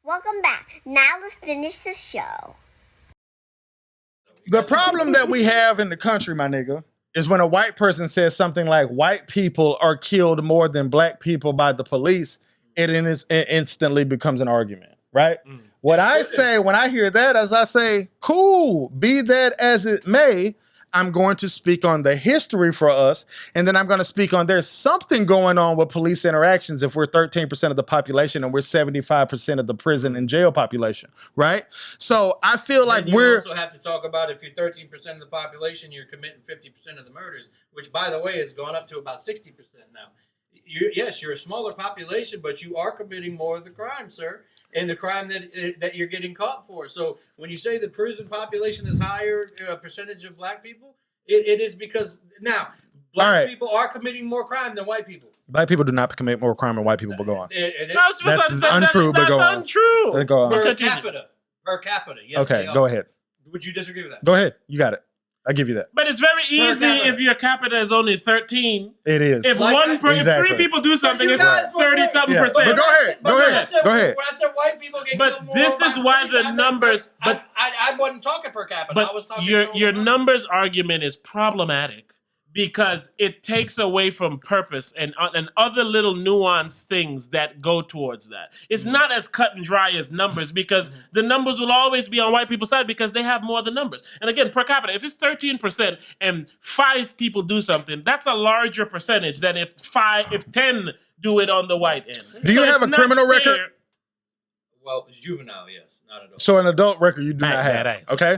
Welcome back. Now let's finish the show. The problem that we have in the country, my nigga, is when a white person says something like white people are killed more than black people by the police, it instantly becomes an argument, right? What I say when I hear that is I say, cool, be that as it may, I'm going to speak on the history for us, and then I'm going to speak on there's something going on with police interactions if we're 13% of the population and we're 75% of the prison and jail population, right? So I feel like you also have to talk about if you're 13% of the population, you're committing 50% of the murders, which, by the way, has gone up to about 60% now. Yes, you're a smaller population, but you are committing more of the crime, sir, and the crime that you're getting caught for. So when you say the prison population is higher percentage of black people, it is because now black people are committing more crime than white people. Black people do not commit more crime than white people, but go on. That's untrue, but go on. Untrue. Go on. Per capita. Yes, okay, go ahead. Would you disagree with that? Go ahead. You got it. I give you that. But it's very easy if your capita is only 13. It is. If if 3 people do something, it's 30-something percent. But go ahead. Go ahead. When I said white people get but killed more, this is why the numbers. But I wasn't talking per capita. But I was talking your numbers argument is problematic because it takes away from purpose and other little nuanced things that go towards that. It's not as cut and dry as numbers because the numbers will always be on white people's side because they have more of the numbers. And again, per capita, if it's 13% and 5 people do something, that's a larger percentage than if 10 do it on the white end. Do you have a criminal record? Well, juvenile, yes, not adult. So an adult record you do not have, okay?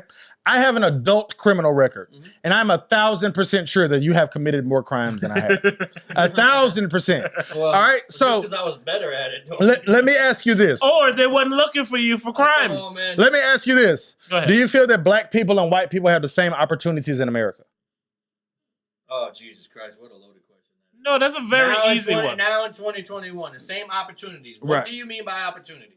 I have an adult criminal record, and I'm 1,000% sure that you have committed more crimes than I have. 1,000%. Well, all right, so because I was better at it. Let me ask you this. Or they weren't looking for you for crimes. Come on, man. Let me ask you this. Go ahead. Do you feel that black people and white people have the same opportunities in America? Oh, Jesus Christ, what a loaded question. No, that's a very easy one. Now in 2021, the same opportunities. What do you mean by opportunities?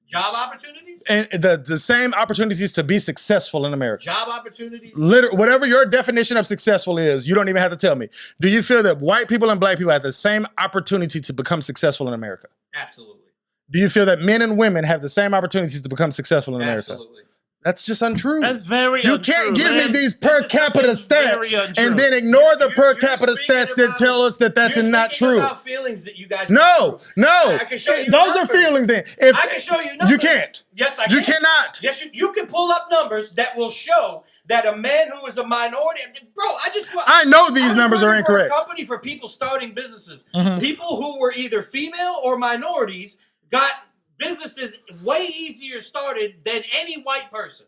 Job opportunities? And the same opportunities to be successful in America. Job opportunities? Whatever your definition of successful is, you don't even have to tell me. Do you feel that white people and black people have the same opportunity to become successful in America? Absolutely. Do you feel that men and women have the same opportunities to become successful in America? Absolutely. That's just untrue. That's very You untrue, can't give man. me these per capita stats and then ignore the per capita stats that tell us that that's not true. About feelings that you guys No. I can show you Those numbers. are feelings then. I can show you numbers. You can't. Yes, I can. You cannot. Yes, you can pull up numbers that will show that a man who is a minority, bro, I know these numbers are incorrect. For a company for people starting businesses. People who were either female or minorities got businesses way easier started than any white person.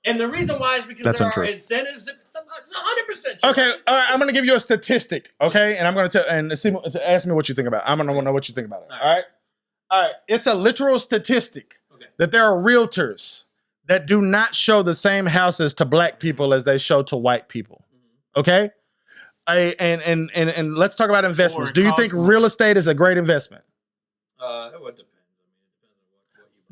And the reason why is because there are incentives. It's 100% true. Okay, all right, I'm going to give you a statistic, okay? And I'm going to ask me what you think about it. I'm going to know what you think about it, all right? It's a literal statistic that there are realtors that do not show the same houses to black people as they show to white people, okay? And let's talk about investments. Do you think real estate is a great investment? It would depend.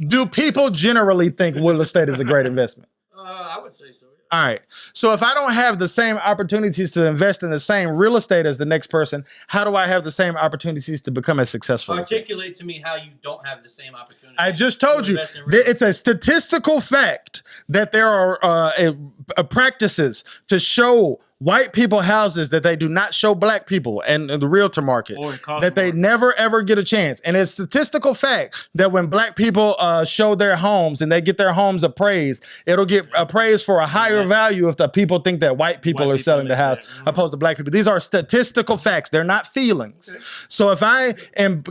Do people generally think real estate is a great investment? I would say so. Yeah. All right. So if I don't have the same opportunities to invest in the same real estate as the next person, how do I have the same opportunities to become as successful? Articulate to me how you don't have the same opportunity. I just told you. It's a statistical fact that there are practices to show white people houses that they do not show black people and the realtor market, that they never ever get a chance. And it's statistical fact that when black people show their homes and they get their homes appraised, it'll get appraised for a higher value if the people think that white people are selling the house opposed to black people. These are statistical facts. They're not feelings. So if I am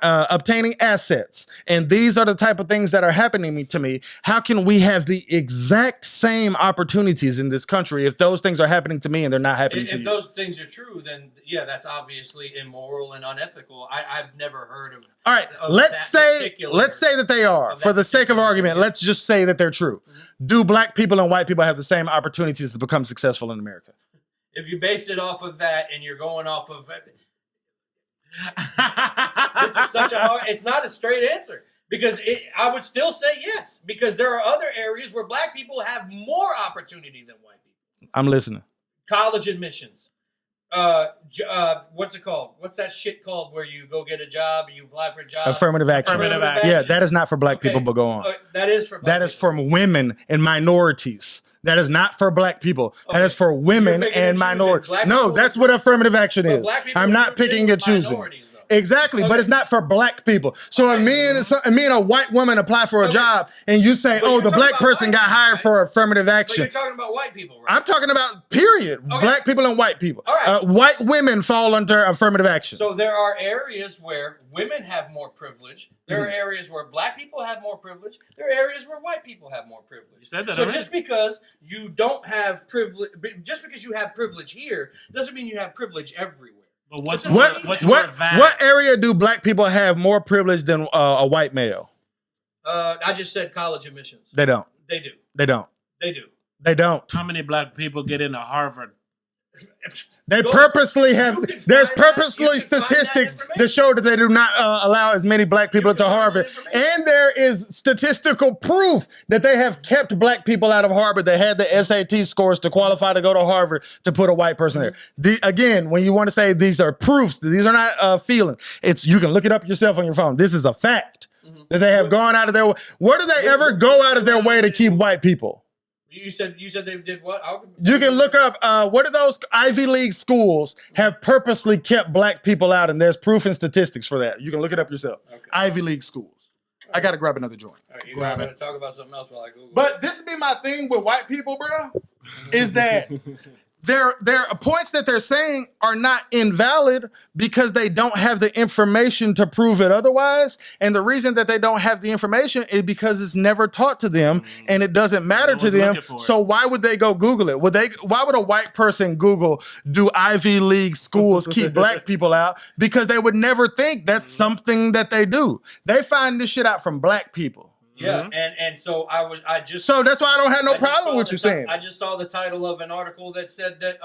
obtaining assets and these are the type of things that are happening to me, how can we have the exact same opportunities in this country if those things are happening to me and they're not happening to you? If those things are true, then yeah, that's obviously immoral and unethical. I've never heard of. All right, let's say that they are. For the sake of argument, let's just say that they're true. Do black people and white people have the same opportunities to become successful in America? If you base it off of that and you're going off of this is such a hard. It's not a straight answer. Because I would still say yes. Because there are other areas where black people have more opportunity than white people. I'm listening. College admissions, What's it called? What's that shit called where you go get a job, you apply for a job? Affirmative action. Affirmative action. Yeah, that is not for black people, but go on. That is for black That is for women and minorities. That is not for black people. That is for women and minorities. No, that's what affirmative action is. I'm not picking and choosing. Exactly, but it's not for black people. So if me and a white woman apply for a job and you say, oh, the black person got hired for affirmative action. But you're talking about white people, right? I'm talking about period. Black people and white people. All right. White women fall under affirmative action. So there are areas where women have more privilege. There are areas where black people have more privilege. There are areas where white people have more privilege. You said that so already. just because you don't have privilege, just because you have privilege here, doesn't mean you have privilege everywhere. But what's what area do black people have more privilege than a white male? I just said college admissions. They don't. They do. They don't. They do. They don't. How many black people get into Harvard? They purposely have. There's purposely statistics that show that they do not allow as many black people to Harvard, and there is statistical proof that they have kept black people out of Harvard. They had the SAT scores to qualify to go to Harvard to put a white person there. Again, when you want to say these are proofs, these are not feelings. You can look it up yourself on your phone. This is a fact that they have gone out of their way. Where do they ever go out of their way to keep white people? You said they did what? You can look up what do those Ivy League schools have purposely kept black people out, and there's proof and statistics for that. You can look it up yourself. Okay. Ivy League schools. I got to grab another joint. All right, you're going to talk about something else while I Google. But this be my thing with white people, bro, is that their points that they're saying are not invalid because they don't have the information to prove it otherwise. And the reason that they don't have the information is because it's never taught to them and it doesn't matter to them. So why would they go Google it? Why would a white person Google, do Ivy League schools keep black people out? Because they would never think that's something that they do. They find this shit out from black people. Yeah, and so So that's why I don't have no problem with you saying. I just saw the title of an article that said that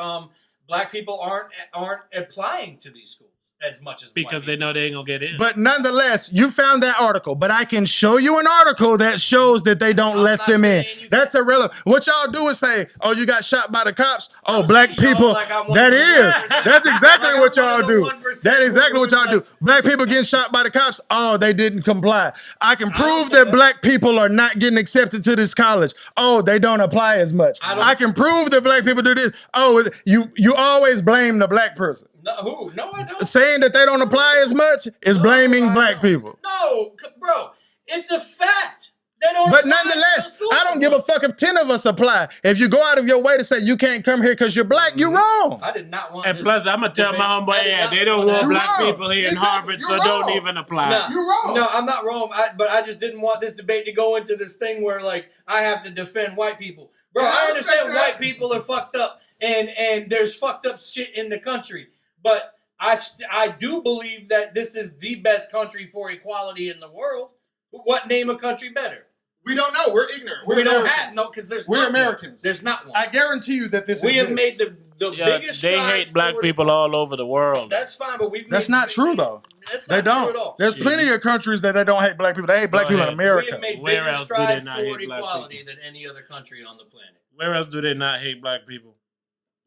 black people aren't applying to these schools as much as because they know they ain't gonna get in. But nonetheless, you found that article. But I can show you an article that shows that they don't let them in. That's irrelevant. What y'all do is say, "Oh, you got shot by the cops." Oh, black people. That's exactly what y'all do. That's exactly what y'all do. Black people getting shot by the cops. Oh, they didn't comply. I can prove that black people are not getting accepted to this college. Oh, they don't apply as much. I can prove that black people do this. Oh, you always blame the black person. No, who? No, I don't. Saying that they don't apply as much is blaming black people. No, bro, it's a fact. They don't. But nonetheless, I don't give a fuck if 10 of us apply. If you go out of your way to say you can't come here because you're black, you're wrong. I did not want. And plus, I'm gonna tell my homeboy, they don't want black people here in Harvard, so don't even apply. No, you're wrong. No, I'm not wrong. But I just didn't want this debate to go into this thing where like I have to defend white people, bro. I understand white people are fucked up, and there's fucked up shit in the country, but I do believe that this is the best country for equality in the world. What name a country better? We don't know. We're ignorant. We don't have because we're Americans. There's not one. I guarantee you that this we exists. have made the biggest. They hate black people all over the world. That's fine, but that's not true though. That's they not don't. true at all. There's plenty of countries that they don't hate black people. They hate black people in America. We have made Where bigger else do they strides not toward hate black equality people? than any other country on the planet. Where else do they not hate black people?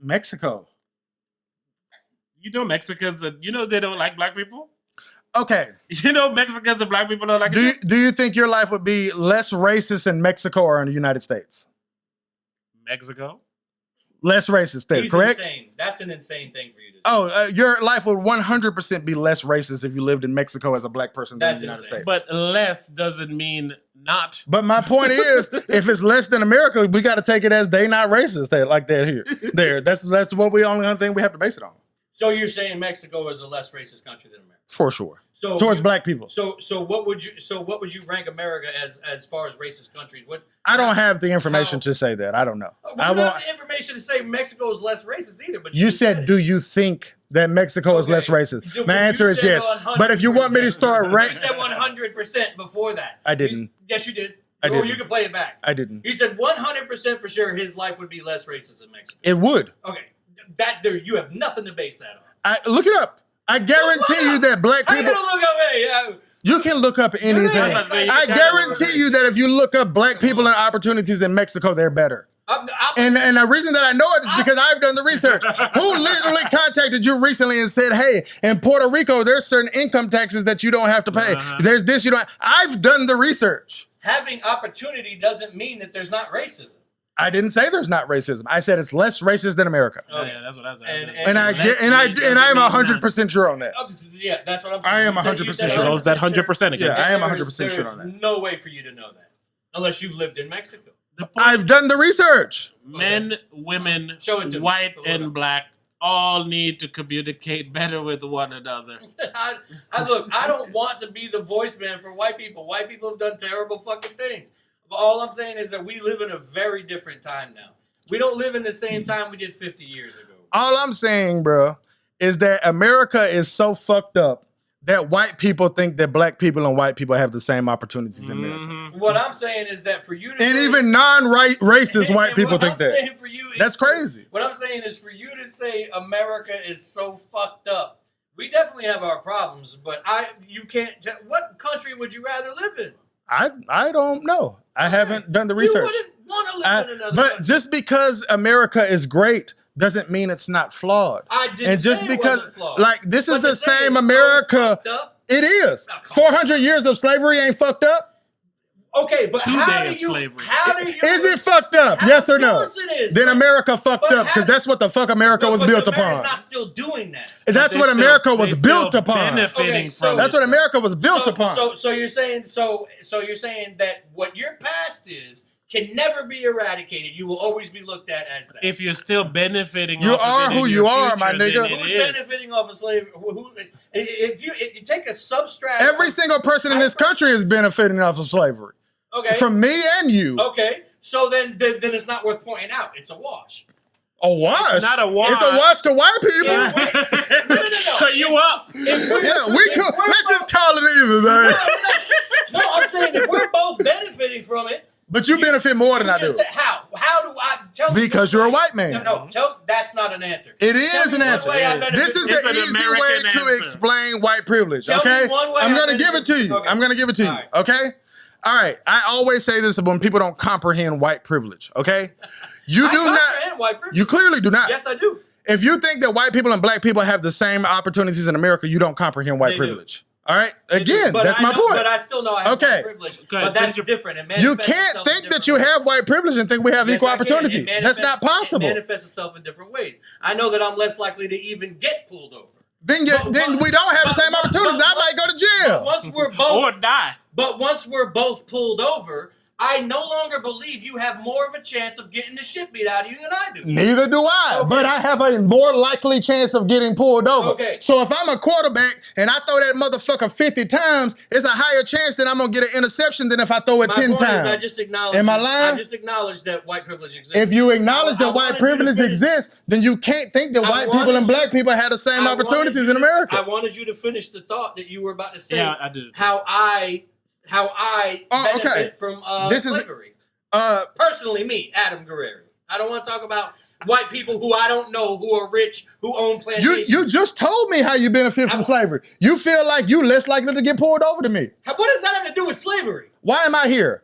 Mexico. You know Mexicans, they don't like black people? Okay. You know Mexicans and black people don't like it? Do you think your life would be less racist in Mexico or in the United States? Mexico? Less racist, correct? Insane. That's an insane thing for you to say. Oh, your life would 100% be less racist if you lived in Mexico as a black person than in the United States. But less doesn't mean not. But my point is, if it's less than America, we got to take it as they not racist like that here. That's what only thing we have to base it on. So you're saying Mexico is a less racist country than America? For sure. So towards black people. So what would you rank America as far as racist countries? I don't have the information to say that. I don't know. We don't have the information to say Mexico is less racist either. But you said, do you think that Mexico is less racist? My answer is yes. But if you want me to start ranking, you said 100% before that. I didn't. Yes, you did. Or you can play it back. I didn't. You said 100% for sure his life would be less racist in Mexico. It would. Okay. You have nothing to base that on. Look it up. I guarantee you that black people. I'm gonna look up. Hey, you can look up anything. I guarantee you that if you look up black people and opportunities in Mexico, they're better. And the reason that I know it is because I've done the research. Who literally contacted you recently and said, hey, in Puerto Rico, there's certain income taxes that you don't have to pay. There's this, you don't. I've done the research. Having opportunity doesn't mean that there's not racism. I didn't say there's not racism. I said it's less racist than America. Oh, yeah, that's what I said. And I'm 100% sure on that. Yeah, that's what I'm saying. I am 100% sure. Shows that 100% again. Yeah, I am 100% sure on that. There's no way for you to know that unless you've lived in Mexico. I've done the research. Men, women, Show it to me. white and black all need to communicate better with one another. Look, I don't want to be the voice man for white people. White people have done terrible fucking things. But all I'm saying is that we live in a very different time now. We don't live in the same time we did 50 years ago. All I'm saying, bro, is that America is so fucked up that white people think that black people and white people have the same opportunities in America. What I'm saying is that for you to And say, even non-racist white people think that. saying for you That's crazy. What I'm saying is for you to say America is so fucked up. We definitely have our problems, but you can't. What country would you rather live in? I don't know. I haven't done the research. You wouldn't want to live in another But country. just because America is great doesn't mean it's not flawed. I didn't And just say it because, wasn't flawed. like, this is But to the say same it's so America. fucked up, It is. Now, come 400 years of slavery ain't fucked up. okay, but Two how day do of you? slavery. How do you? Is it fucked up? Yes or no? Of course it is. Then But- America fucked but up because how- that's what the fuck America was but built America's upon. not still doing that. That's But what they America still- was they built still upon. Benefiting Okay, so- from That's what America was built upon. So you're saying so you're saying that what your past is can never be eradicated. You will always be looked at as that. If you're still benefiting, You off are of it who in you your are, my future, then nigga. it Who's is. benefiting off of slavery? If you take a substract, Every single person in this country is benefiting off of slavery. okay, From me and you. okay, so then it's not worth pointing out. It's a wash. A wash? It's not a wash. It's a wash to white people. No. Cut you up. Yeah, we could. Let's just call it even, man. No, I'm saying if we're both benefiting from it. But you benefit more than I do. Just say, how? How do I tell me? Because you're a white man. No, that's not an answer. It Tell is me an one answer. way I benefit This is from It's the an easy American way to answer. explain white privilege, Tell me okay? one way I'm I going to give benefit it to you. okay. I'm going to give it to you, All right. okay? All right. I always say this when people don't comprehend white privilege, okay? You I do comprehend not. white privilege. You clearly do not. Yes, I do. If you think that white people and black people have the same opportunities in America, you don't comprehend white They do. privilege. All right? Again, But that's I my know- point. But I still know I have Okay. white privilege. Go ahead, But that's finish your- different. It You manifests can't itself in think that different you ways. have white privilege and think we have Yes, equal I can. opportunity. It That's not manifests- possible. It manifests itself in different ways. I know that I'm less likely to even get pulled over. Then we don't have the same opportunities. I might go to jail. Once we're Or both, die. but once we're both pulled over, I no longer believe you have more of a chance of getting the shit beat out of you than I do. Neither do I, Okay. but I have a more likely chance of getting pulled over. Okay. So if I'm a quarterback and I throw that motherfucker 50 times, it's a higher chance that I'm gonna get an interception than if I throw it My 10 point is, times. I just acknowledge. Am I lying? I just acknowledge that white privilege exists. If you acknowledge I that white wanted you to privilege finish- exists, then you can't think that I white people wanted and you- black people have the same I wanted opportunities you in to- America. I wanted you to finish the thought that you were about to say. Yeah, I did. How I Oh, okay. benefit from This is- slavery. Uh, Personally, me, Adam Guerrero. I don't want to talk about white people who I don't know, who are rich, who own plantations. you just told me how you benefit from slavery. You feel like you less likely to get pulled over than me. What does that have to do with slavery? Why am I here?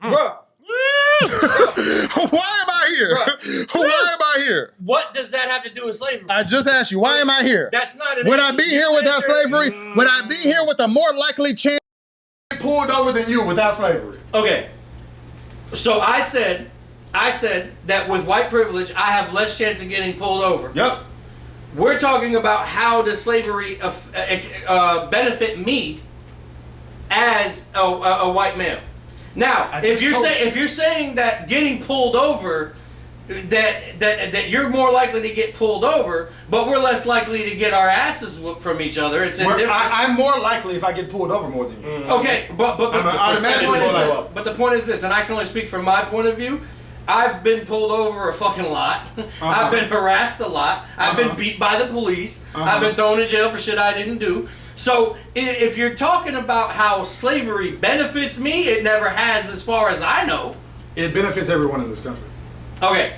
Bro, Why am I here? Why am I here? what does that have to do with slavery? I just asked you, why am I here? That's not an Would I answer. be here without Answer- slavery? Would I be here with a more likely chance to get pulled over than you without slavery? Okay. So I said that with white privilege, I have less chance of getting pulled over. Yep. We're talking about how does slavery benefit me as a white male. Now, if you're saying that getting pulled over, that you're more likely to get pulled over, but we're less likely to get our asses whooped from each other. It's a different. I'm more likely if I get pulled over more than you. Okay, but I'm automatically the point is more this, likely. but the point is this, and I can only speak from my point of view. I've been pulled over a fucking lot. I've been harassed a lot. I've been beat by the police. I've been thrown in jail for shit I didn't do. So if you're talking about how slavery benefits me, it never has as far as I know. It benefits everyone in this country. Okay.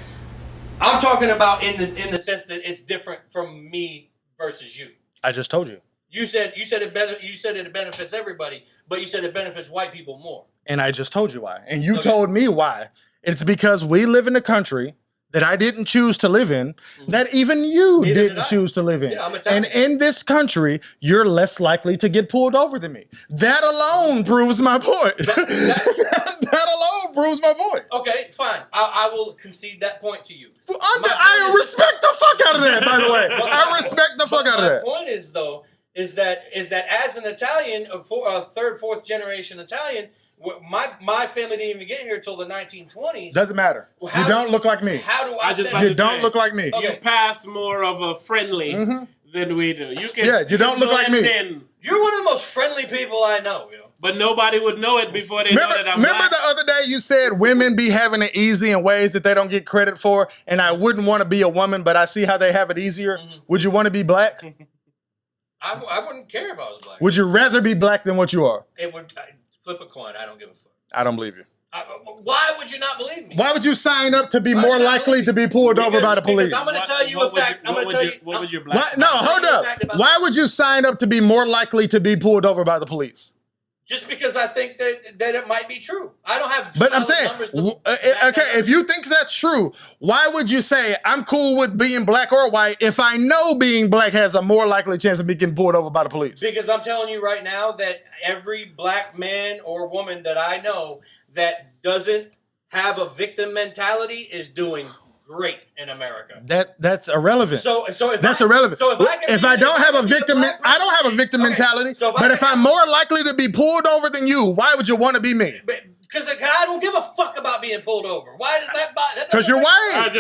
I'm talking about in the sense that it's different from me versus you. I just told you. You said it benefits everybody, but you said it benefits white people more. And I just told you why. And you Okay. told me why. It's because we live in a country that I didn't choose to live in, that even you Neither did didn't I. choose to live in. Yeah, I'm Italian. And in this country, you're less likely to get pulled over than me. That alone proves my point. That alone proves my point. Okay, fine. I will concede that point to you. I respect the fuck out of that, by the way. I respect the fuck out of that. My point is, though, is that as an Italian, a third, fourth generation Italian, my family didn't even get here till the 1920s. Doesn't matter. You don't look like me. How do I? You don't look like me. You pass more of a friendly than we do. You can. Yeah, you don't look like me. You're one of the most friendly people I know. Yo. But nobody would know it before they know that I'm Remember black. the other day you said women be having it easy in ways that they don't get credit for, and I wouldn't want to be a woman, but I see how they have it easier. Would you want to be black? I wouldn't care if I was black. Would you rather be black than what you are? It would flip a coin. I don't give a fuck. I don't believe you. Why would you not believe me? Why would you sign up to be more likely to be pulled over by the police? Because I'm going to tell you a fact. I'm going to tell you. What would your black? No, hold up. Why would you sign up to be more likely to be pulled over by the police? Just because I think that it might be true. I don't have. But I'm saying, numbers to okay, if you think that's true, why would you say I'm cool with being black or white if I know being black has a more likely chance of me getting pulled over by the police? Because I'm telling you right now that every black man or woman that I know that doesn't have a victim mentality is doing great in America. That's irrelevant. So that's irrelevant. So if I don't have a victim, I don't have a victim mentality. But if I'm more likely to be pulled over than you, why would you want to be me? Because I don't give a fuck about being pulled over. Why does that? Because you're white.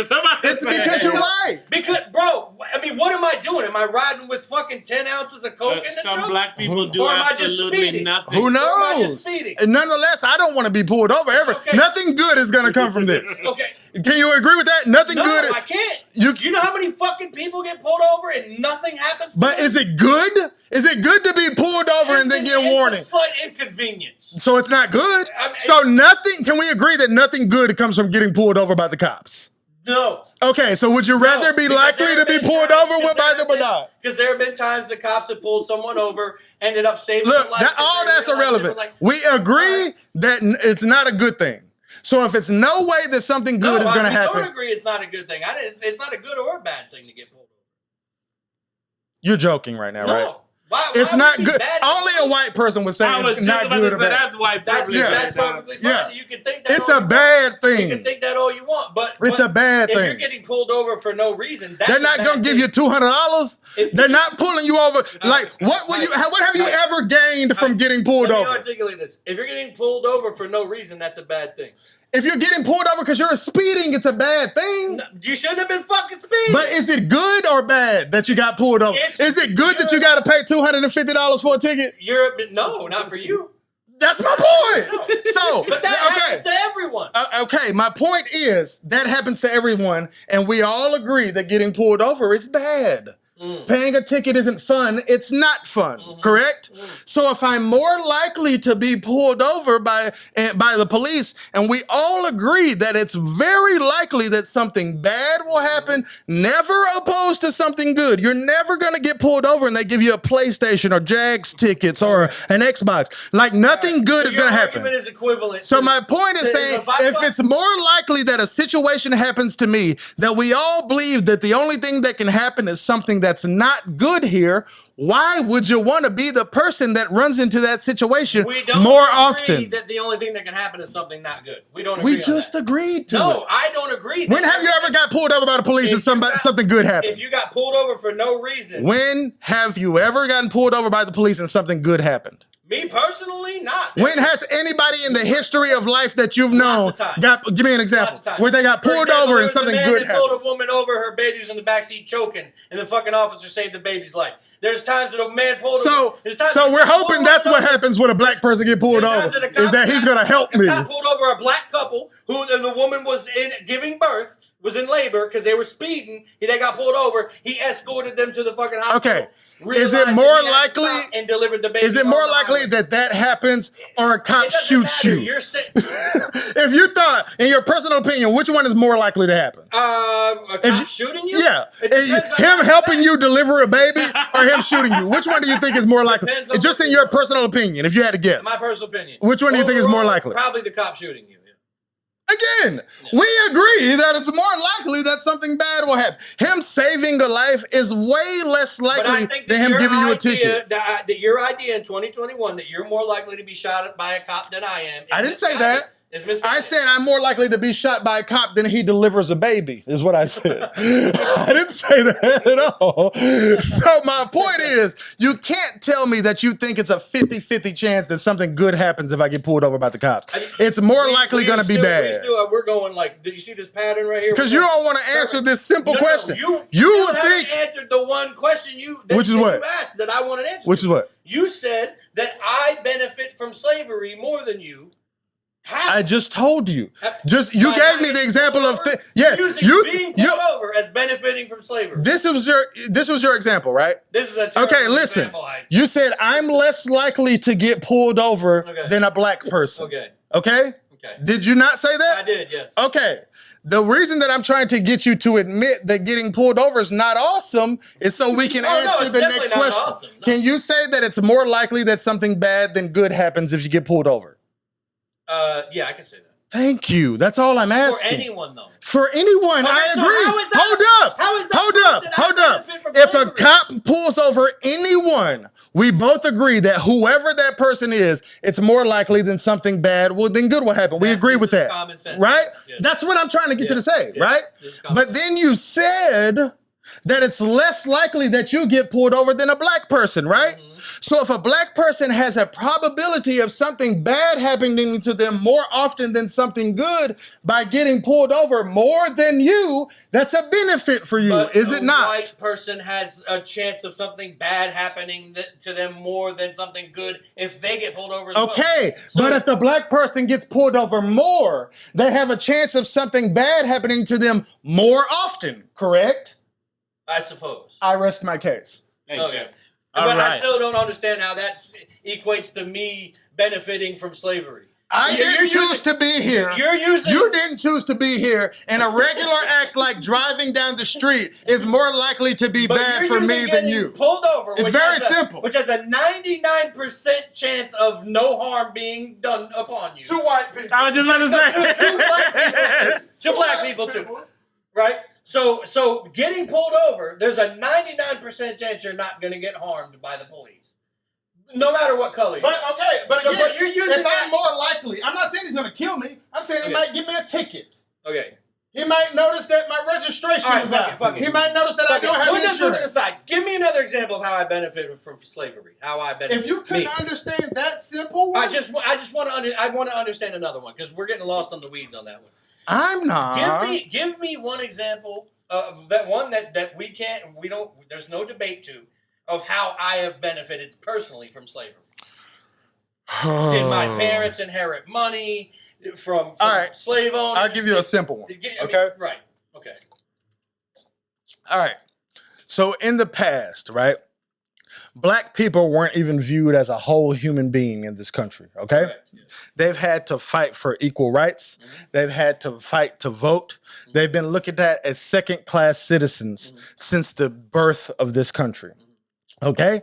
It's because you're white. Because, bro, I mean, what am I doing? Am I riding with fucking 10 ounces of coke in the Some trunk? black people do Or am I just absolutely speeding? nothing. Who Or am I just knows? speeding? And nonetheless, I don't want to be pulled over ever. Okay. Nothing good is going to come from this. Okay. Can you agree with that? Nothing No, good. I can't. You know how many fucking people get pulled over and nothing happens to But them? is it good? Is it good to be pulled over and then get a warning? It's a slight inconvenience. So it's not good? I mean, So nothing, can we agree that nothing good comes from getting pulled over by the cops? No. Okay, so would you rather be likely to be pulled over by them or not? Because there have been times the cops have pulled someone over, ended up saving Look, their life. all that's irrelevant. We agree that it's not a good thing. So if it's no way that something good is going to happen. I don't agree it's not a good thing. It's not a good or a bad thing to get pulled over. You're joking right now, right? Why It's not good. Only a white person would say it's not good or bad. That's white privilege. That's perfectly fine. Yeah. You can think that. It's a bad You thing. can think that all you want, but It's a bad if thing. you're getting pulled over for no reason, that's They're not going to give you $200. They're not pulling you over. Like, what have you ever gained from getting pulled Let me over? articulate this. If you're getting pulled over for no reason, that's a bad thing. If you're getting pulled over because you're speeding, it's a bad thing. No, you shouldn't have been fucking speeding. But is it good or bad that you got pulled over? Is it good that you got to pay $250 for a ticket? No, not for you. That's my point. So, But that happens to everyone. Okay, my point is that happens to everyone, and we all agree that getting pulled over is bad. Paying a ticket isn't fun. It's not fun, correct? So if I'm more likely to be pulled over by the police, and we all agree that it's very likely that something bad will happen, never opposed to something good. You're never going to get pulled over and they give you a PlayStation or Jags tickets or an Xbox. Like nothing good is going to happen. Argument is equivalent. So my point is saying, if it's more likely that a situation happens to me, that we all believe that the only thing that can happen is something that's not good here, why would you want to be the person that runs into that situation more often? That the only thing that can happen is something not good. We don't agree We just agreed to it. No, I don't agree. When have you ever got pulled over by the police and something good happened? If you got pulled over for no reason. When have you ever gotten pulled over by the police and something good happened? Me personally, not. When has anybody in the history of life that you've known give me an example where they got pulled over and something good happened? Pulled a woman over, her baby's in the backseat choking, and the fucking officer saved the baby's life. There's times that a man pulled. So we're hoping that's what happens when a black person get pulled over. Is that he's gonna help me? A cop pulled over a black couple who the woman was in giving birth, was in labor because they were speeding. They got pulled over. He escorted them to the fucking hospital. Okay. Is it more likely and delivered the baby? Is it more likely that happens or a cop shoots you? You're saying if you thought, in your personal opinion, which one is more likely to happen? A cop shooting you? Yeah. Him helping you deliver a baby or him shooting you? Which one do you think is more likely? Just in your personal opinion, if you had to guess. My personal opinion. Which one do you think is more likely? Probably the cop shooting you. Again, we agree that it's more likely that something bad will happen. Him saving a life is way less likely than him giving you a ticket. That your idea in 2021 that you're more likely to be shot by a cop than I am. I didn't say that. I said I'm more likely to be shot by a cop than he delivers a baby, is what I said. I didn't say that at all. So my point is, you can't tell me that you think it's a 50-50 chance that something good happens if I get pulled over by the cops. It's more likely going to be bad. We're going like, do you see this pattern right here? Because you don't want to answer this simple question. You would think answered the one question which is what? You asked that I want an answer. Which is what? You said that I benefit from slavery more than you. How? I just told you. You gave me the example of being pulled over as benefiting from slavery. This was your example, right? This is a okay. Listen, example. You said I'm less likely to get pulled over than a black person. Okay. Okay. Okay. Did you not say that? I did. Yes. Okay. The reason that I'm trying to get you to admit that getting pulled over is not awesome is so we can answer the next question. Awesome. No. Can you say that it's more likely that something bad than good happens if you get pulled over? Yeah, I can say that. Thank you. That's all I'm asking. For anyone, though. For anyone, I agree. Hold up. If a cop pulls over anyone, we both agree that whoever that person is, it's more likely than something bad than good will happen. We agree with that. Common sense. Right? Yes. That's what I'm trying to get you to say, right? But then you said that it's less likely that you get pulled over than a black person, right? Mm-hmm. So if a black person has a probability of something bad happening to them more often than something good by getting pulled over more than you, that's a benefit for you, but is it not? A white person has a chance of something bad happening to them more than something good if they get pulled over as well. Okay, but if the black person gets pulled over more, they have a chance of something bad happening to them more often, correct? I suppose. I rest my case. Okay. But I still don't understand how that equates to me benefiting from slavery. I didn't choose to be here. You didn't choose to be here, and a regular act like driving down the street is more likely to be bad for me than you. Pulled over. It's very simple. Which has a 99% chance of no harm being done upon you. To white people. I was just about to say. To black people too. Right? So getting pulled over, there's a 99% chance you're not going to get harmed by the police. No matter what color you're. But you're using I'm more likely, I'm not saying he's going to kill me. I'm saying he might give me a ticket. Okay. He might notice that my registration is out. He might notice that I don't have insurance. Aside. Give me another example of how I benefit from slavery. How I benefit. If you couldn't understand that simple one. I want to understand another one because we're getting lost on the weeds on that one. I'm not. Give me one example of that one that we don't there's no debate to of how I have benefited personally from slavery. Did my parents inherit money from slave owners? I'll give you a simple one. Okay? Right. Okay. All right. So in the past, right? Black people weren't even viewed as a whole human being in this country, okay? Correct, yes. They've had to fight for equal rights. Mm-hmm. They've had to fight to vote. Mm-hmm. They've been looked at as second-class citizens since the birth of this country, okay?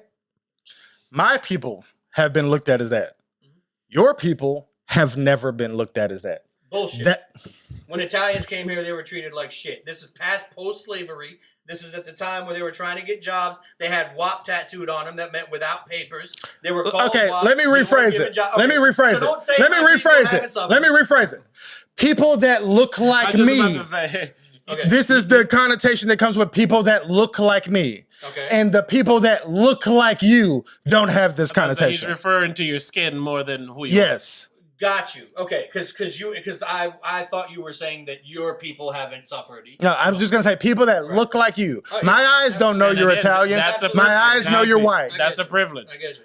My people have been looked at as that. Mm-hmm. Your people have never been looked at as that. Bullshit. When Italians came here, they were treated like shit. This is post-slavery. This is at the time where they were trying to get jobs. They had WAP tattooed on them. That meant without papers. They were called WAP. Let me rephrase it. Let me rephrase it. People that look like me. This is the connotation that comes with people that look like me. Okay. And the people that look like you don't have this connotation. So he's referring to your skin more than who you are. Yes. Got you. Okay, because I thought you were saying that your people haven't suffered. No, I'm just gonna say people that look like you. My eyes don't know you're Italian. My eyes know you're white. That's a privilege. I get you.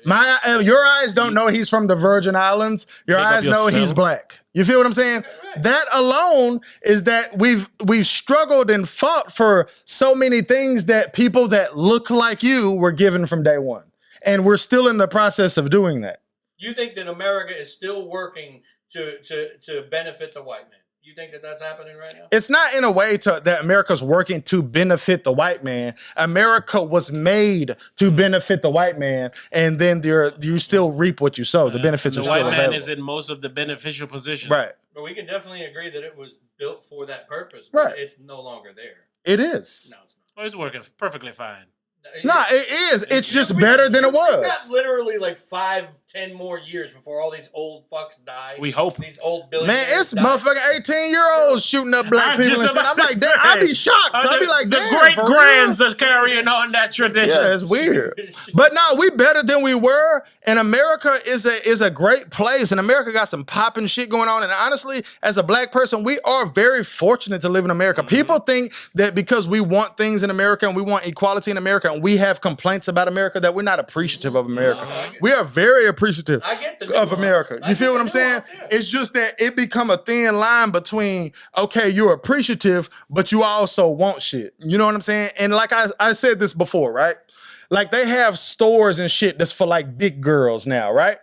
Your eyes don't know he's from the Virgin Islands. Your eyes know he's black. You feel what I'm saying? Right. That alone is that we've struggled and fought for so many things that people that look like you were given from day one, and we're still in the process of doing that. You think that America is still working to benefit the white man? You think that that's happening right now? It's not in a way that America's working to benefit the white man. America was made to benefit the white man, and then you still reap what you sow. The benefits are still available. The white man is in most of the beneficial positions. Right. But we can definitely agree that it was built for that purpose, but Right. it's no longer there. It is. No, it's not. Oh, it's working perfectly fine. Nah, it is. It's just better than it We was. got literally like 5-10 more years before all these old fucks die. We hope. These old Man, billionaires it's die. motherfucking 18-year-olds shooting up black I was people. just And shit. about I'm to like, damn, I'd be say, shocked. I'd be like, the damn, great for grands real? are carrying on that tradition. Yeah, it's weird. But no, we better than we were. And America is a great place. And America got some popping shit going on. And honestly, as a black person, we are very fortunate to live in America. People think that because we want things in America and we want equality in America and we have complaints about America that we're not appreciative of America. We are very appreciative I get the of nuance. America. I You get feel what the I'm saying? nuance, yeah. It's just that it become a thin line between, okay, you're appreciative, but you also want shit. You know what I'm saying? And like I said this before, right? Like they have stores and shit that's for like big girls now, right?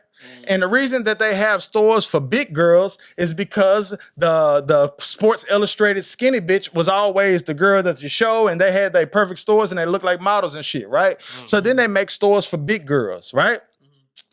And the reason that they have stores for big girls is because the Sports Illustrated skinny bitch was always the girl that you show, and they had their perfect stores and they look like models and shit, right? So then they make stores for big girls, right?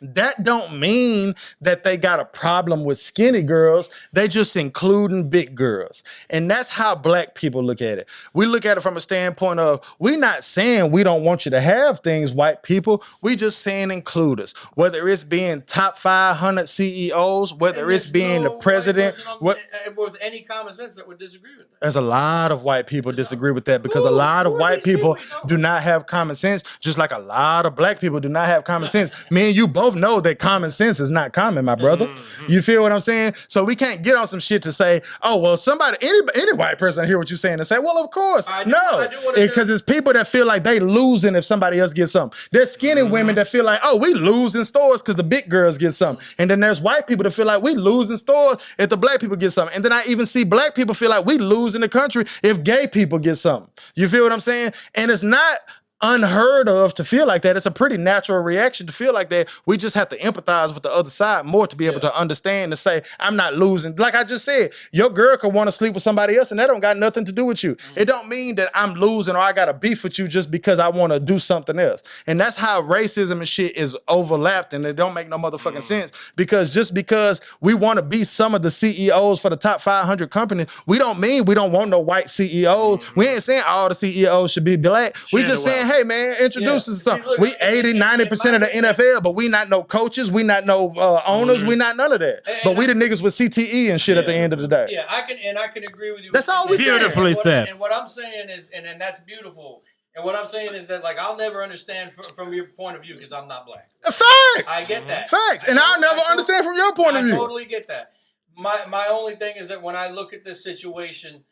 That don't mean that they got a problem with skinny girls. They just including big girls. And that's how black people look at it. We look at it from a standpoint of, we not saying we don't want you to have things, white people. We just saying include us. Whether it's being top 500 CEOs, whether And it's there's being the no president. white person What? with any common sense that would disagree with that. There's a lot of white people disagree with that because a lot of who are white these people people you do not have common sense, just like a lot of black people do not have common sense. Me and you both know that common sense is not common, my brother. You feel what I'm saying? So we can't get on some shit to say, oh, well, any white person hear what you're saying and say, well, of course. I do No, wanna because it's people that feel like they losing if somebody else gets something. There's skinny women that feel like, oh, we lose in stores because the big girls get something. And then there's white people that feel like we lose in stores if the black people get something. And then I even see black people feel like we lose in the country if gay people get something. You feel what I'm saying? And it's not unheard of to feel like that. It's a pretty natural reaction to feel like that. We just have to empathize with the other side more to be able to understand, to say, I'm not losing. Like I just said, your girl could want to sleep with somebody else and that don't got nothing to do with you. It don't mean that I'm losing or I got a beef with you just because I want to do something else. And that's how racism and shit is overlapped, and it don't make no motherfucking sense, because just because we want to be some of the CEOs for the top 500 companies, we don't mean we don't want no white CEOs. We ain't saying all the CEOs should be black. We just saying, hey man, introduce us to something. Look, We 80-90% of the NFL, but we not no coaches, we not no owners, we not none of that. But we the niggas with CTE and shit at the end of the day. Yeah, I can agree with you. That's all we saying. Beautifully said. And what I'm saying is, and that's beautiful. And what I'm saying is that, like, I'll never understand from your point of view because I'm not black. Facts. I get that. Facts. And I'll never understand from your point of view. I totally get that. My only thing is that when I look at this situation,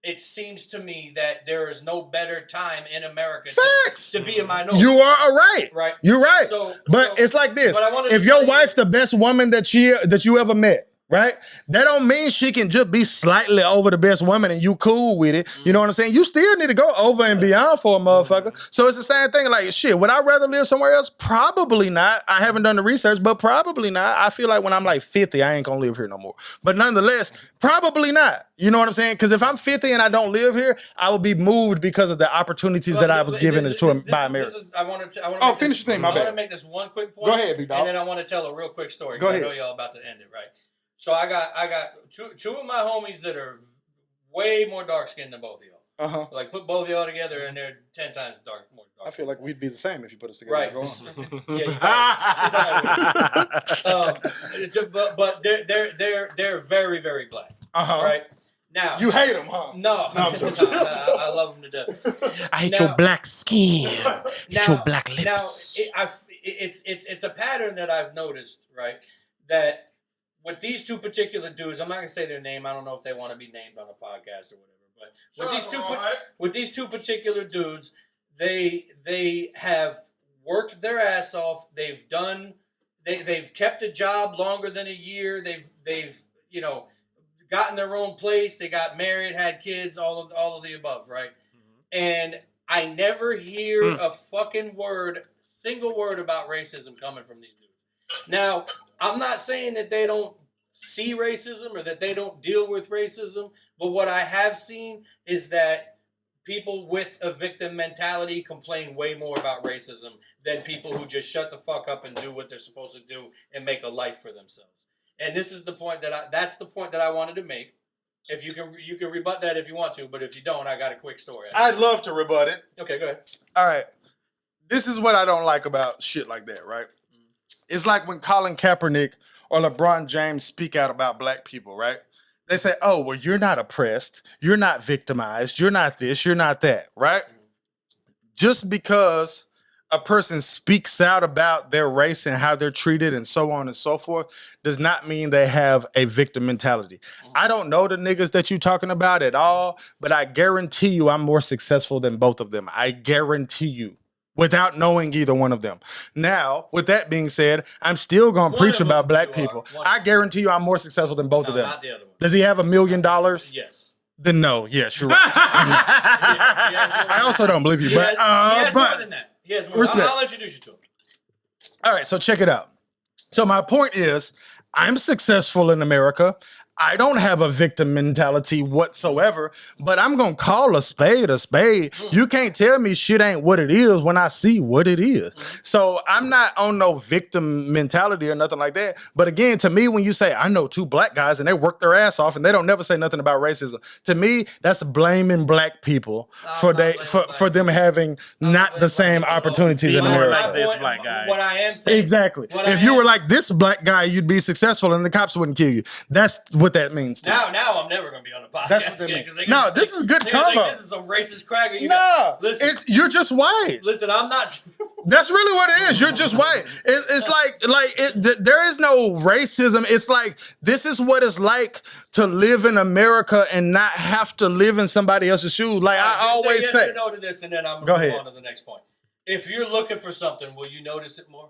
it seems to me that there is no better time in America to be a minority. You are right. Right. You're right. So it's like this. but I wanted If to your tell you- wife the best woman that you ever met, right? That don't mean she can just be slightly over the best woman and you cool with it. You know what I'm saying? You still need to go over and beyond for a motherfucker. So it's the same thing. Like, shit, would I rather live somewhere else? Probably not. I haven't done the research, but probably not. I feel like when I'm like 50, I ain't gonna live here no more. But nonetheless, probably not. You know what I'm saying? Because if I'm 50 and I don't live here, I will be moved because of the opportunities that I was given by America. Finish your thing, my bad. I want to make this one quick point. Go ahead, big dog. And then I want to tell a real quick story. Go ahead. I know y'all about to end it, right? So I got two of my homies that are way more dark skinned than both of y'all. Like put both of y'all together and they're 10 times more dark. I feel like we'd be the same if you put us together. Right. Go on. But they're very, very black. Right. Now You hate them, huh? No, I'm joking. I love them to death. I hate your black skin. Now, your black lips. Now, it's a pattern that I've noticed, right? That with these two particular dudes, I'm not gonna say their name. I don't know if they want to be named on a podcast or whatever. But with these two particular dudes, they have worked their ass off. They've kept a job longer than a year. They've gotten their own place. They got married, had kids, all of the above, right? And I never hear a fucking single word about racism coming from these dudes. Now, I'm not saying that they don't see racism or that they don't deal with racism, but what I have seen is that people with a victim mentality complain way more about racism than people who just shut the fuck up and do what they're supposed to do and make a life for themselves. And this is the point that's the point that I wanted to make. If you can rebut that if you want to, but if you don't, I got a quick story. I'd love to rebut it. Okay, go ahead. All right. This is what I don't like about shit like that, right? It's like when Colin Kaepernick or LeBron James speak out about black people, right? They say, oh, well, you're not oppressed. You're not victimized. You're not this. You're not that, right? Just because a person speaks out about their race and how they're treated and so on and so forth does not mean they have a victim mentality. I don't know the niggas that you're talking about at all, but I guarantee you I'm more successful than both of them. I guarantee you. Without knowing either one of them. Now, with that being said, I'm still going to preach about black people. I guarantee you I'm more successful than both of them. Not the other one. Does he have $1 million? Yes. Then no. Yes, you're right. I also don't believe you, but... He has more than that. He has more. I'll introduce you to him. All right, so check it out. So my point is, I'm successful in America. I don't have a victim mentality whatsoever, but I'm going to call a spade a spade. You can't tell me shit ain't what it is when I see what it is. So I'm not on no victim mentality or nothing like that. But again, to me, when you say, I know 2 black guys and they work their ass off and they don't never say nothing about racism, to me, that's blaming black people for them having not the same opportunities in America. Like this black guy. What I am saying, exactly. If you were like this black guy, you'd be successful and the cops wouldn't kill you. That's what that means to now I'm never going to be on the podcast. That's what that means. No, this is good combo. This is some racist cracker. Listen, you're just white. Listen, I'm not. That's really what it is. You're just white. It's like there is no racism. It's like this is what it's like to live in America and not have to live in somebody else's shoes. Like I always say. Yes or no to this, and then I'm going to move on to the next point. If you're looking for something, will you notice it more?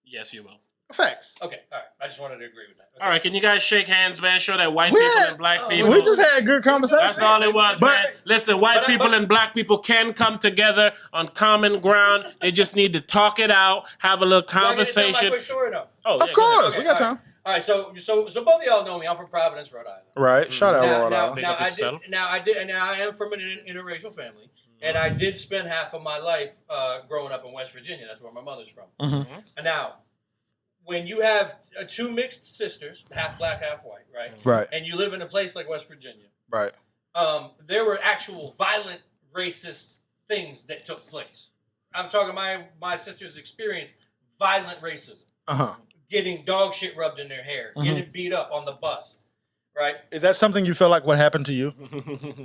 Yes, you will. Facts. Okay, all right. I just wanted to agree with that. Okay. All right, can you guys shake hands, man? Show that white people and black people. We just had a good conversation. That's all it was, man. Listen, white people and black people can come together on common ground. They just need to talk it out, have a little conversation. Tell my quick story, no? Oh, of course. Okay, we got time. All right, so both of y'all know me. I'm from Providence, Rhode Island. Right. Shout out Rhode Island. I am from an interracial family. And I did spend half of my life growing up in West Virginia. That's where my mother's from. Mm-hmm. And now, when you have 2 mixed sisters, half black, half white, right? Right. And you live in a place like West Virginia. Right. There were actual violent racist things that took place. I'm talking my sisters experienced violent racism. Uh-huh. Getting dog shit rubbed in their hair, getting beat up on the bus. Right? Is that something you feel like what happened to you?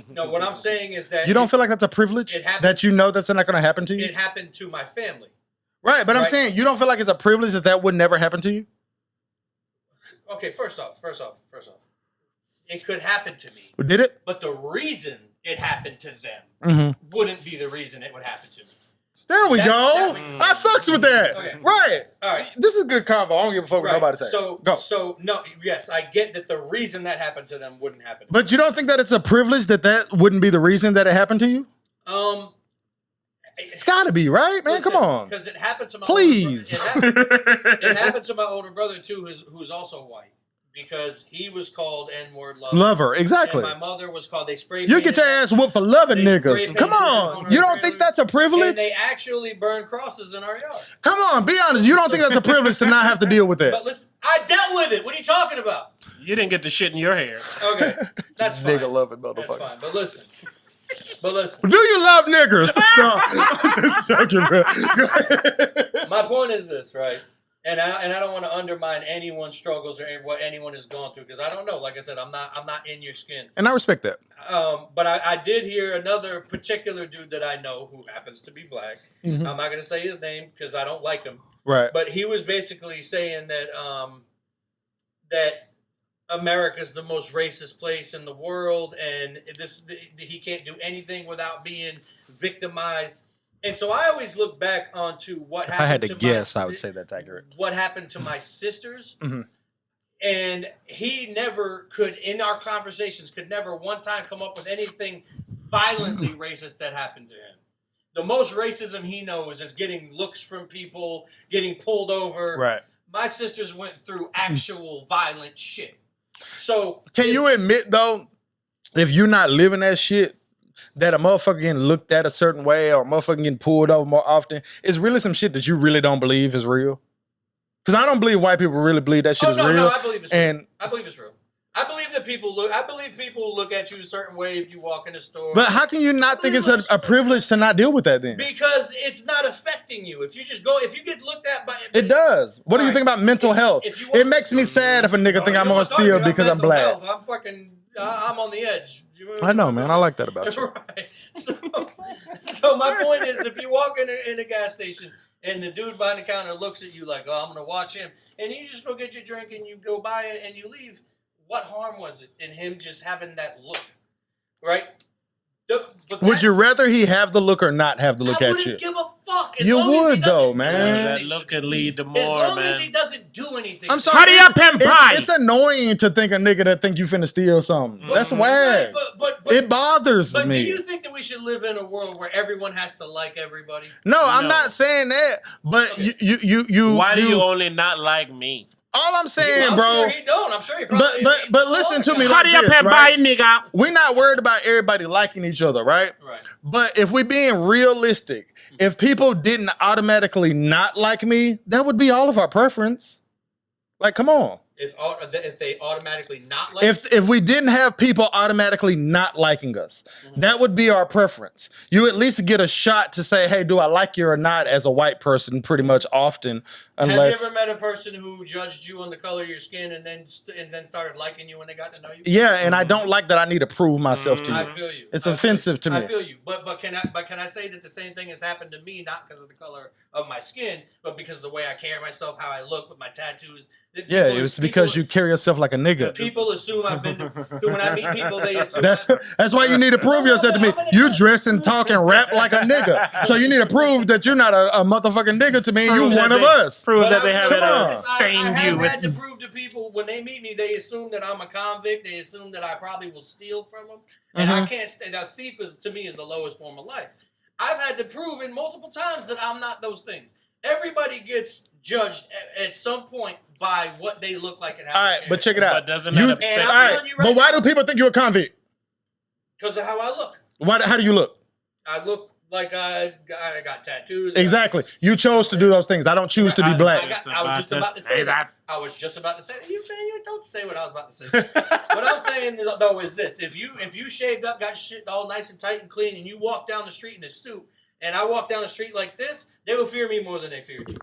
No, what I'm saying is that... You don't feel like that's a privilege? That you know that's not going to happen to you? It happened to my family. Right, but I'm saying you don't feel like it's a privilege that would never happen to you? Okay, first off. It could happen to me. Did it? But the reason it happened to them wouldn't be the reason it would happen to me. There we go. I fucks with that. Okay. Right. All right. This is a good convo. I don't give a fuck what nobody says. Yes, I get that the reason that happened to them wouldn't happen to me. But you don't think that it's a privilege that wouldn't be the reason that it happened to you? It's got to be, right, man? Listen, come on. Because it happened to my Please. It happened to my older brother, too, who's also white. Because he was called N-word lover. Exactly. And my mother was called, they sprayed You get your ass whooped for loving niggas. Come on. You don't think that's a privilege? And they actually burn crosses in our yard. Come on, be honest. You don't think that's a privilege to not have to deal with that? But listen, I dealt with it. What are you talking about? You didn't get the shit in your hair. Okay. That's fine. Nigga loving motherfucker. That's fine. But listen. Do you love niggers? No. I'm just joking, bro. My point is this, right? And I don't want to undermine anyone's struggles or what anyone has gone through because I don't know. Like I said, I'm not in your skin. And I respect that. But I did hear another particular dude that I know who happens to be black. Mm-hmm. I'm not going to say his name because I don't like him. Right. But he was basically saying that that America's the most racist place in the world, and he can't do anything without being victimized. And so I always look back onto what happened. If I had to guess, I would say that's accurate. What happened to my sisters. Mm-hmm. And he never could, in our conversations, could never one time come up with anything violently racist that happened to him. The most racism he knows is getting looks from people, getting pulled over. Right. My sisters went through actual violent shit. So can you admit, though, if you're not living that shit, that a motherfucker getting looked at a certain way or a motherfucker getting pulled over more often, it's really some shit that you really don't believe is real? Because I don't believe white people really believe that shit is real. No, I believe it's and real. I believe it's real. I believe that people look at you a certain way if you walk in a store. But how can you not think it's a privilege to not deal with that then? Because it's not affecting you. If you get looked at by it does. What do you think about mental health? It makes me sad if a nigga think I'm gonna steal because I'm black. Health. I'm on the edge. I know, man. I like that about you. Right. So my point is, if you walk in a gas station and the dude behind the counter looks at you like, oh, I'm gonna watch him, and you just go get your drink and you go buy it and you leave. What harm was it in him just having that look, right? Would you rather he have the look or not have the look at you? I wouldn't give a fuck. You would though, man. That look could lead to more, as long man. as he doesn't do anything. I'm sorry. Hurry up and buy. It's annoying to think a nigga that think you finna steal something. That's whack. But it bothers me. But do you think that we should live in a world where everyone has to like everybody? No, I'm not saying that. But Okay. you. Why do you only not like me? All I'm saying, bro. Sure he don't. I'm sure he probably. But listen to me like Hurry up this, and right? buy, nigga. We're not worried about everybody liking each other, right? Right. But if we're being realistic, if people didn't automatically not like me, that would be all of our preference. Like, come on. If they automatically not like If we didn't have people automatically not liking us, that would be our preference. You at least get a shot to say, hey, do I like you or not as a white person pretty much often. Unless, have you ever met a person who judged you on the color of your skin and then started liking you when they got to know you? Yeah, and I don't like that I need to prove myself to you. I feel you. It's offensive to me. I feel you. But can I say that the same thing has happened to me, not because of the color of my skin, but because of the way I carry myself, how I look with my tattoos. Yeah, it's because you carry yourself like a nigga. People assume I've been. When I meet people, they assume. That's why you need to prove yourself to me. You dress and talk and rap like a nigga, so you need to prove that you're not a motherfucking nigga to me. And you one of us. Prove that they haven't on. stained I you. have had to prove to people when they meet me, they assume that I'm a convict. They assume that I probably will steal from them, and I can't. A thief to me is the lowest form of life. I've had to prove in multiple times that I'm not those things. Everybody gets judged at some point by what they look like and how. All right, but check it out. But doesn't that upset all right, but why do people think you're a convict? Because of how I look. How do you look? I look like I got tattoos. Exactly. You chose to do those things. I don't choose to be black. I was just about to say that. I was just about to say that. You don't say what I was about to say. What I'm saying though is this: if you shaved up, got shit all nice and tight and clean, and you walk down the street in a suit, and I walk down the street like this, they will fear me more than they feared you.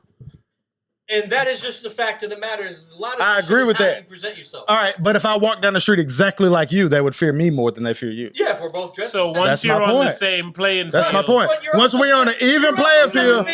And that is just the fact of the matter. Is a lot of I agree with that. You present yourself. All right, but if I walk down the street exactly like you, they would fear me more than they fear you. Yeah, if we're both dressed. So once you're on the same playing field. That's my point. Once we're on an even playing field,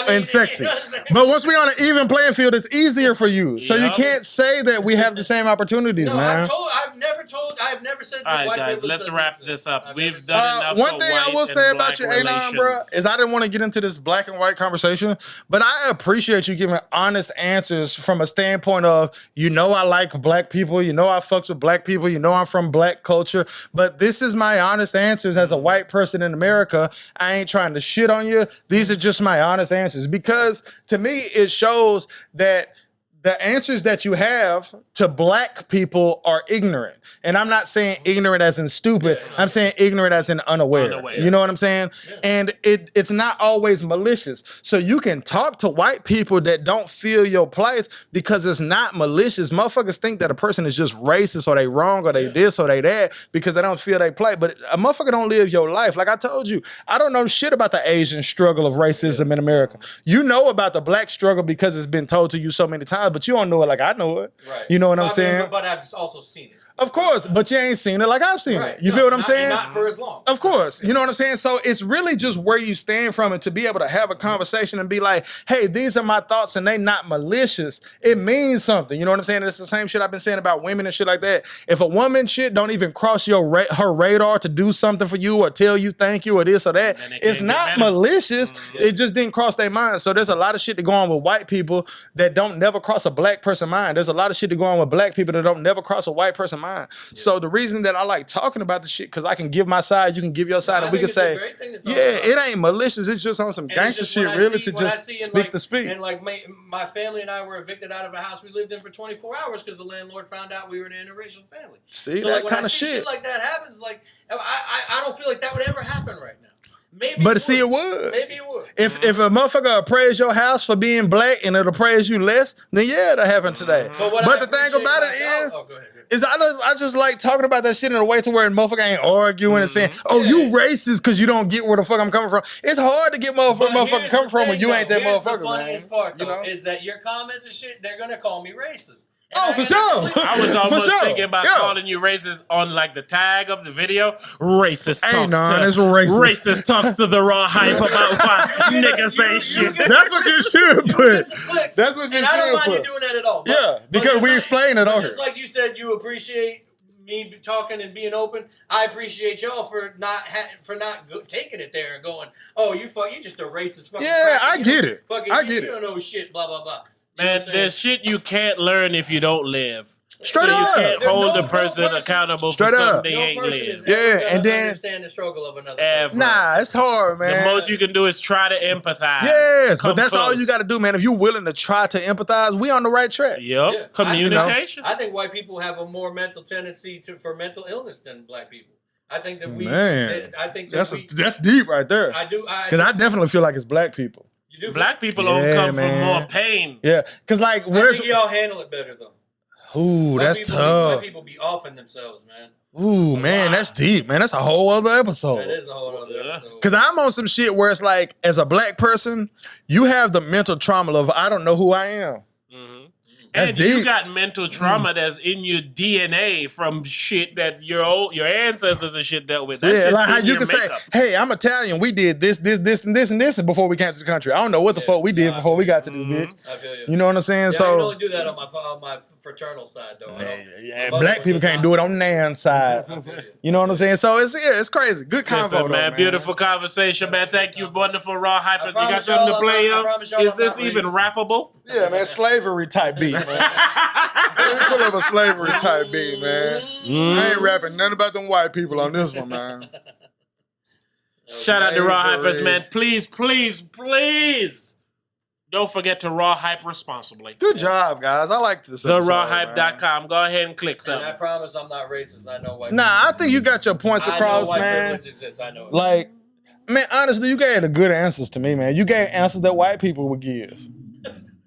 and sexy. But once we're on an even playing field, it's easier for you. So you can't say that we have the same opportunities, man. I've never said. All right, guys, let's wrap this up. We've done enough. One thing I will say about you, Anon, bro, is I didn't want to get into this black and white conversation, but I appreciate you giving honest answers from a standpoint of, I like black people, I fucks with black people, I'm from black culture, but this is my honest answers as a white person in America. I ain't trying to shit on you. These are just my honest answers, because to me, it shows that the answers that you have to black people are ignorant. And I'm not saying ignorant as in stupid. Yeah, I'm saying ignorant as in unaware. You know what I'm saying? Yeah. And it's not always malicious. So you can talk to white people that don't feel your plight because it's not malicious. Motherfuckers think that a person is just racist or they wrong or they this or they that because they don't feel they plight. But a motherfucker don't live your life. Like I told you, I don't know shit about the Asian struggle of racism in America. You know about the black struggle because it's been told to you so many times, but you don't know it like I know it. Right. You know what I'm saying? But I've also seen it. Of course, but you ain't seen it like I've seen it. You feel what I'm saying? Not for as long. Of course. You know what I'm saying? So it's really just where you stand from it to be able to have a conversation and be like, hey, these are my thoughts and they not malicious. It means something. You know what I'm saying? It's the same shit I've been saying about women and shit like that. If a woman shit don't even cross her radar to do something for you or tell you thank you or this or that, it's not malicious. It just didn't cross their mind. So there's a lot of shit to go on with white people that don't never cross a black person mind. There's a lot of shit to go on with black people that don't never cross a white person mind. So the reason that I like talking about the shit, because I can give my side, you can give your side, and we can say, it ain't malicious. It's just on some gangster shit, really, to just speak to speak. And like my family and I were evicted out of a house we lived in for 24 hours because the landlord found out we were in an interracial family. See, so that like, kind of shit. Like that happens, like I don't feel like that would ever happen right now. Maybe But see, it would. Maybe it would. If a motherfucker appraise your house for being black and it'll appraise you less, then yeah, that happened today. But the thing about it is I just like talking about that shit in a way to where a motherfucker ain't arguing and saying, "Oh, you racist because you don't get where the fuck I'm coming from." It's hard to get motherfucker coming from when you ain't that motherfucker. The funniest man. part, though, is that your comments and shit, they're gonna call me racist. Oh, for sure. I was almost thinking about calling you racist on like the tag of the video. Racist talks to the raw hype about why niggas ain't shit. That's what you should put. That's what you should put. I don't mind you doing that at all. Yeah, because we explain it on here. Just like you said, you appreciate me talking and being open. I appreciate y'all for not taking it there and going, "Oh, you just a racist." Yeah, I get it. I get it. You don't know shit. Blah blah blah. Man, there's shit you can't learn if you don't live. Straight up. You can't hold a person accountable for something they ain't lived. Yeah, and then understand the struggle of another person. Nah, it's hard, man. The most you can do is try to empathize. Yes, but that's all you got to do, man. If you're willing to try to empathize, we on the right track. Yep, Yeah. communication. I think white people have a more mental tendency for mental illness than black people. I think that we. Man, I think that that's deep right there. I do. Because I definitely feel like it's black people. You do. Black people don't come from more pain. Yeah, because like, I think y'all handle it better though. Ooh, that's tough. White people be offing themselves, man. Ooh, man, that's deep, man. That's a whole other episode. That is a whole other episode. Because I'm on some shit where it's like, as a black person, you have the mental trauma of, I don't know who I am. And you got mental trauma that's in your DNA from shit that your ancestors and shit dealt with. That's yeah, just like how in you your can makeup. say, "Hey, I'm Italian. We did this, and before we came to the country. I don't know what the fuck we did before we got to this bitch." I feel you. You know what I'm saying? Yeah, so I can only do that on my fraternal side, though. Yeah, black people can't do it on Nan side. You know what I'm saying? So it's crazy. Good convo, though, man. Beautiful conversation, man. Thank you, wonderful raw hypers. You got something to play up? Is this even rappable? Yeah, man. Slavery type beat, man. Let me pull up a slavery type beat, man. I ain't rapping nothing about them white people on this one, man. Shout out to Raw Hypers, man. Please, please, please don't forget to Raw Hype responsibly. Good job, guys. I like this. TheRawHype.com. Go ahead and click something. I promise I'm not racist. I know white Nah, I think you got your points across, man. I know. Like, man, honestly, you gave the good answers to me, man. You gave answers that white people would give.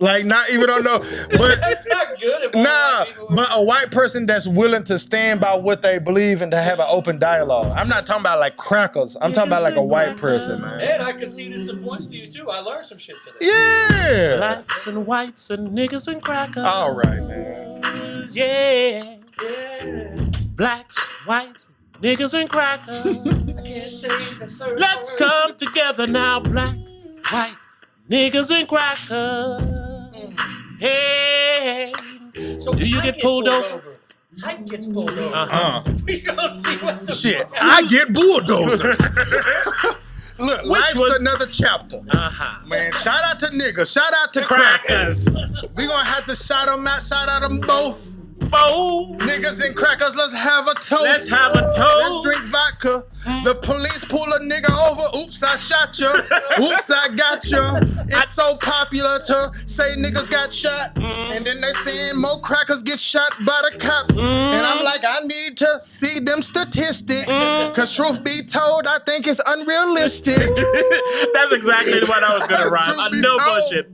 Like, not even on no, but that's not good. But a white person that's willing to stand by what they believe and to have an open dialogue. I'm not talking about like crackers. I'm talking about like a white person, man. And I conceded some points to you too. I learned some shit today. Yeah. Blacks and whites and niggas and crackers. All right, man. Yeah. Blacks, whites, niggas and crackers. I can't say the third Let's word. come together now, black, white, niggas and crackers. Hey, So do you get pulled over? Hype gets pulled over. We gonna see what the Shit, fuck I get bulldozer. Look, life's one? another chapter. Man, shout out to niggas. Shout out to crackers. We gonna have to shout out them both. Niggas and crackers, let's have a toast. Let's have a toast. Let's drink vodka. The police pull a nigga over. Oops, I shot ya. Oops, I got ya. It's so popular to say niggas got shot. And then they saying more crackers get shot by the cops. And I'm like, I need to see them statistics. Cause truth be told, I think it's unrealistic. That's exactly what I was gonna rhyme. Truth be No told. bullshit.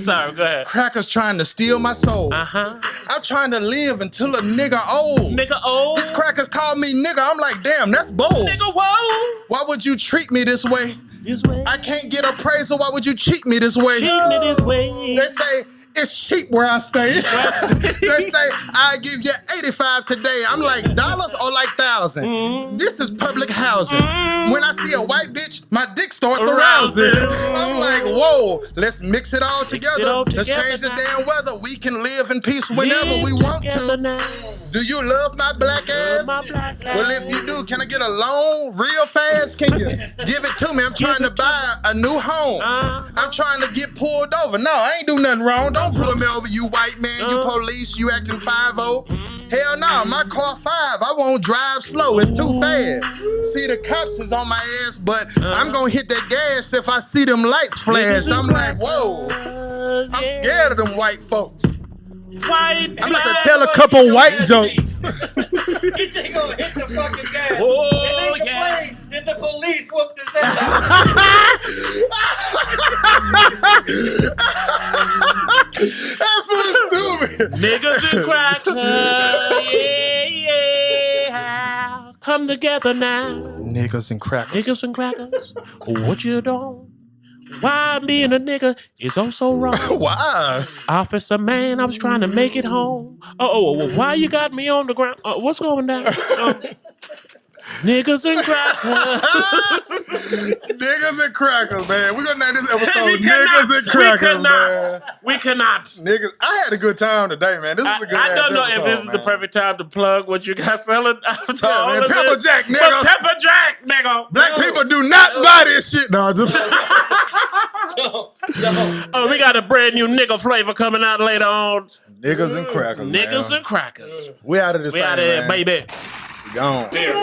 Sorry, go ahead. Crackers trying to steal my soul. I'm trying to live until a nigga old. Nigga old. These crackers call me nigga. I'm like, damn, that's bold. Nigga whoa. Why would you treat me this way? This way. I can't get appraisal. Why would you cheat me this way? Treat me this way. They say it's cheap where I stay. They say I give you 85 today. I'm like, dollars or like 1,000? This is public housing. When I see a white bitch, my dick starts arousing. I'm like, whoa, let's mix it all together. Let's change the damn weather. We can live in peace whenever we want to. Do you love my black ass? Well, if you do, can I get a loan real fast? Can you give it to me? I'm trying to buy a new home. I'm trying to get pulled over. No, I ain't do nothing wrong. Don't pull me over, you white man. You police, you acting 5-0. Hell no, my car 5. I won't drive slow. It's too fast. See, the cops is on my ass, but I'm gonna hit that gas if I see them lights flash. I'm like, whoa. I'm scared of them white folks. I'm about to tell a couple white jokes. He said he gonna hit the fucking gas. Oh, and then yeah. complain that the police police whooped his ass. That's so stupid. Niggas and crackers, yeah. Come together now. Niggas and crackers. Niggas and crackers, what you doing? Why being a nigga is oh so wrong. Why? Officer man, I was trying to make it home. Why you got me on the ground? What's going down? Niggas and crackers. Niggas and crackers, man. We're gonna name this episode We cannot. Niggas and Crackers, man. We cannot. Niggas, I had a good time today, man. This was a good I don't know episode, if this is the man. perfect time to plug what you got selling after all man, of Pepper this. Jack, But nigga. Pepper Jack, nigga. Black people do not buy this shit. No, just No. Oh, we got a brand new nigga flavor coming out later on. niggas and crackers, Niggas man. and crackers. We out of this We thing, out of here, man. baby. We gone. Here.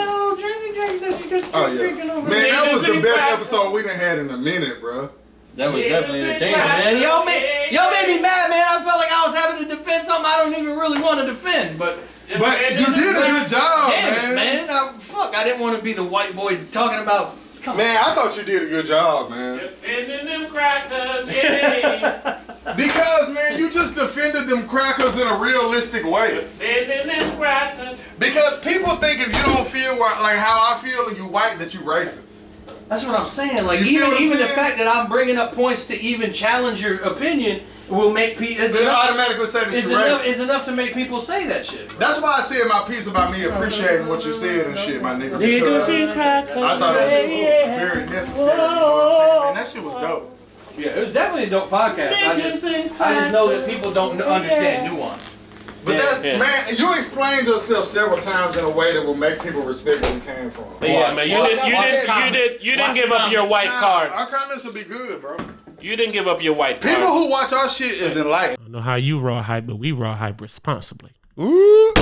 Oh, yeah. Man, that was the best episode we done had in a minute, bro. That was definitely entertaining, man. Y'all made me mad, man. I felt like I was having to defend something I don't even really want to defend, but But you did a good job, damn man. it, man. I didn't want to be the white boy talking about. Come Man, I thought you did a good job, man. Defending them crackers, yeah. Because, man, you just defended them crackers in a realistic way. Defending them crackers. Because people think if you don't feel like how I feel and you white, that you racist. That's what I'm saying. Like You feel what I'm even the saying? fact that I'm bringing up points to even challenge your opinion will make people. They automatically say that you're racist. Is enough to make people say that shit. That's why I said my piece about me appreciating what you said and shit, my nigga. Niggas because and crackers. I thought it was very necessary. You know what I'm saying? Man, that shit was dope. Yeah, it was definitely a dope podcast. I just know that people don't understand nuance. But Yeah, that's, yeah. man, you explained yourself several times in a way that will make people respect where you came from. Yeah, man, you didn't give up your white card. Our comments will be good, bro. You didn't give up your white card. People who watch our shit is enlightened. I don't know how you raw hype, but we raw hype responsibly. Ooh.